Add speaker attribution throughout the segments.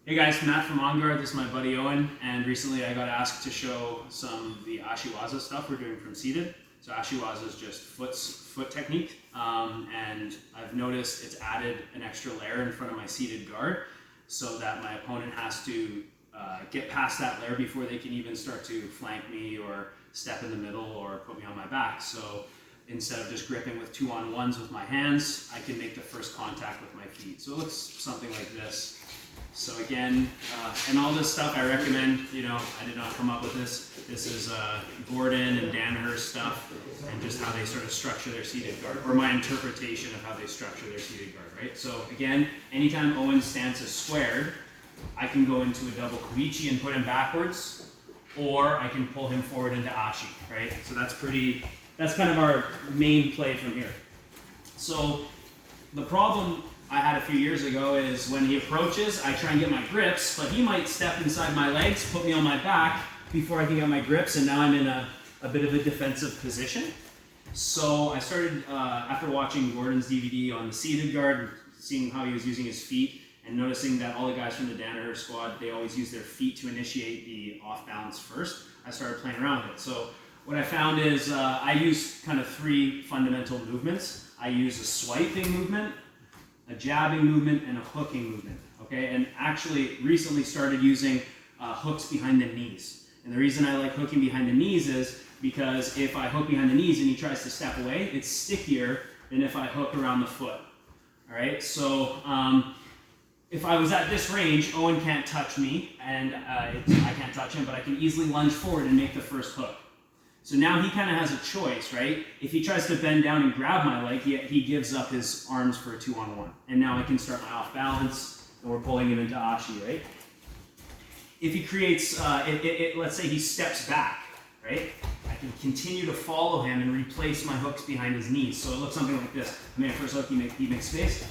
Speaker 1: Hey guys, Matt from On Guard. This is my buddy Owen, and recently I got asked to show some of the Ashi waza stuff we're doing from seated. So Ashi waza is just foot technique, and I've noticed it's added an extra layer in front of my seated guard so that my opponent has to get past that layer before they can even start to flank me or step in the middle or put me on my back. So instead of just gripping with 2-on-1s with my hands, I can make the first contact with my feet. So it looks something like this. So again, and all this stuff I recommend, I did not come up with this. This is Gordon and Danaher's stuff and just how they sort of structure their seated guard, or my interpretation of how they structure their seated guard, right? So again, anytime Owen's stance is squared, I can go into a double kuichi and put him backwards, or I can pull him forward into Ashi, right? So that's kind of our main play from here. So the problem I had a few years ago is when he approaches, I try and get my grips, but he might step inside my legs, put me on my back before I can get my grips, and now I'm in a bit of a defensive position. So I started, after watching Gordon's DVD on the seated guard, seeing how he was using his feet, and noticing that all the guys from the Danaher squad, they always use their feet to initiate the off balance first. I started playing around with it. So what I found is I use kind of three fundamental movements. I use a swiping movement, a jabbing movement, and a hooking movement, okay? And actually recently started using hooks behind the knees. And the reason I like hooking behind the knees is because if I hook behind the knees and he tries to step away, it's stickier than if I hook around the foot, all right? So if I was at this range, Owen can't touch me, and I can't touch him, but I can easily lunge forward and make the first hook. So now he kind of has a choice, right? If he tries to bend down and grab my leg, he gives up his arms for a 2-on-1. And now I can start my off balance, and we're pulling him into Ashi, right? If he creates, let's say he steps back, right? I can continue to follow him and replace my hooks behind his knees. So it looks something like this. I made a first hook, he makes space,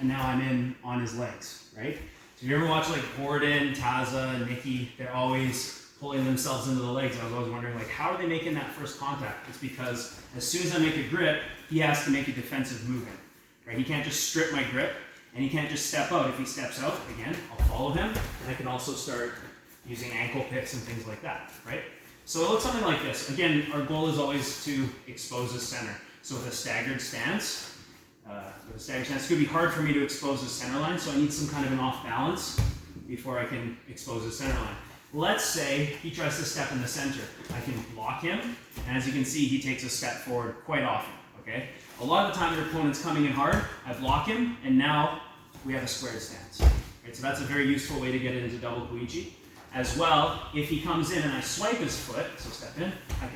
Speaker 1: and now I'm in on his legs, right? So if you ever watch like Gordon, Taza, and Nikki, they're always pulling themselves into the legs. I was always wondering, like, how are they making that first contact? It's because as soon as I make a grip, he has to make a defensive movement, right? He can't just strip my grip, and he can't just step out. If he steps out, again, I'll follow him, and I can also start using ankle picks and things like that, right? So it looks something like this. Again, our goal is always to expose his center. So with a staggered stance, it's going to be hard for me to expose his center line, so I need some kind of an off balance before I can expose his center line. Let's say he tries to step in the center. I can block him, and as you can see, he takes a step forward quite often, okay? A lot of the time your opponent's coming in hard, I block him, and now we have a squared stance. Right, so that's a very useful way to get into double kuichi. As well, if he comes in and I swipe his foot, so step in,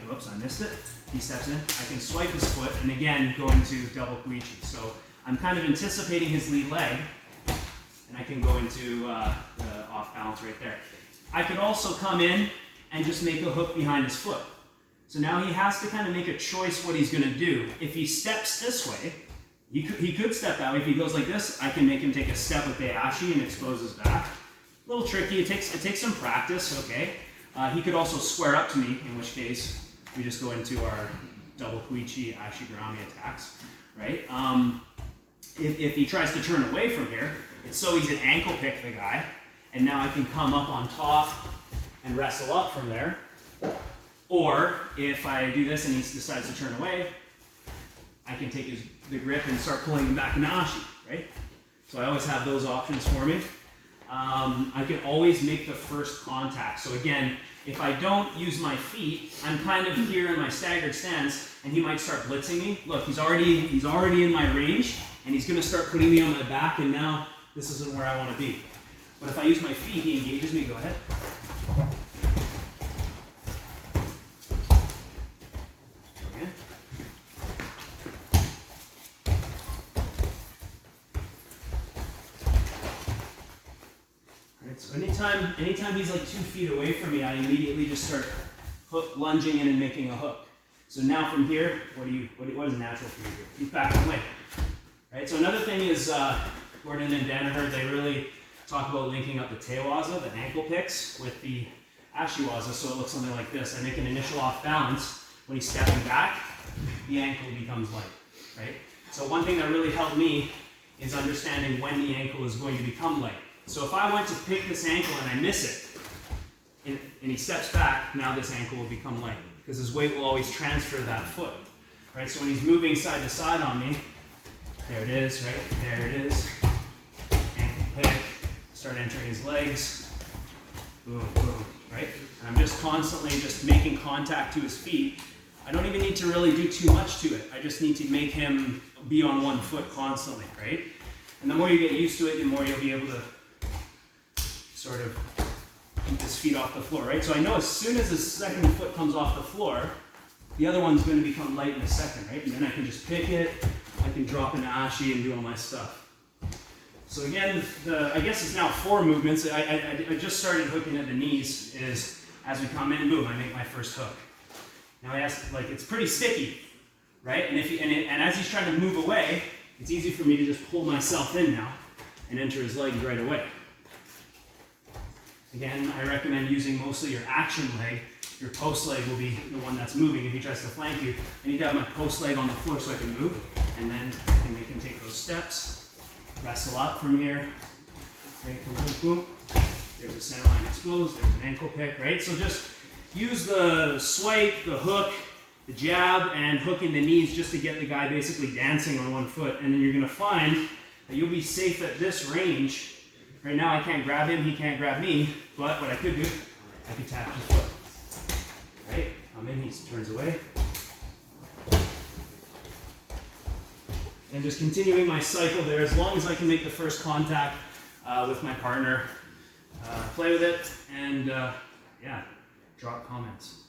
Speaker 1: whoops, I missed it. He steps in, I can swipe his foot, and again, go into double kuichi. So I'm kind of anticipating his lead leg, and I can go into the off balance right there. I could also come in and just make a hook behind his foot. So now he has to kind of make a choice what he's going to do. If he steps this way, he could step that way. If he goes like this, I can make him take a step with the Ashi and expose his back. A little tricky. It takes some practice, okay? He could also square up to me, in which case we just go into our double kuichi Ashi garami attacks, right? If he tries to turn away from here, it's so easy to ankle pick the guy. And now I can come up on top and wrestle up from there. Or if I do this and he decides to turn away, I can take the grip and start pulling him back into Ashi, right? So I always have those options for me. I can always make the first contact. So again, if I don't use my feet, I'm kind of here in my staggered stance, and he might start blitzing me. Look, he's already in my range, and he's going to start putting me on my back, and now this isn't where I want to be. But if I use my feet, he engages me. Go ahead. Okay. All right, so anytime he's like 2 feet away from me, I immediately just start lunging in and making a hook. So now from here, what is natural for you here? He's back away. Right. So another thing is Gordon and Danaher, they really talk about linking up the te waza, the ankle picks, with the Ashi waza, so it looks something like this. I make an initial off balance. When he's stepping back, the ankle becomes light, right? So one thing that really helped me is understanding when the ankle is going to become light. So if I went to pick this ankle and I miss it, and he steps back, now this ankle will become light, because his weight will always transfer that foot. Right? So when he's moving side to side on me, there it is, right? There it is. Ankle pick, start entering his legs. Boom, boom, right? And I'm just constantly just making contact to his feet. I don't even need to really do too much to it. I just need to make him be on one foot constantly, right? And the more you get used to it, the more you'll be able to sort of keep his feet off the floor, right? So I know as soon as his second foot comes off the floor, the other one's going to become light in a second, right? And then I can just pick it, I can drop into Ashi and do all my stuff. So again, I guess it's now 4 movements. I just started hooking at the knees. Is as we come in, boom, I make my first hook. Now it's pretty sticky, right? And as he's trying to move away, it's easy for me to just pull myself in now and enter his legs right away. Again, I recommend using mostly your action leg. Your post leg will be the one that's moving. If he tries to flank you, I need to have my post leg on the floor so I can move, and then I can make him take those steps, wrestle up from here, right, boom, boom, boom. There's a center line exposed, there's an ankle pick, right? So just use the swipe, the hook, the jab, and hooking the knees just to get the guy basically dancing on one foot, and then you're gonna find that you'll be safe at this range. Right now I can't grab him, he can't grab me, but what I could do, I could tap his foot. Right? I'm in, he turns away. And just continuing my cycle there as long as I can make the first contact with my partner. Play with it and yeah, drop comments.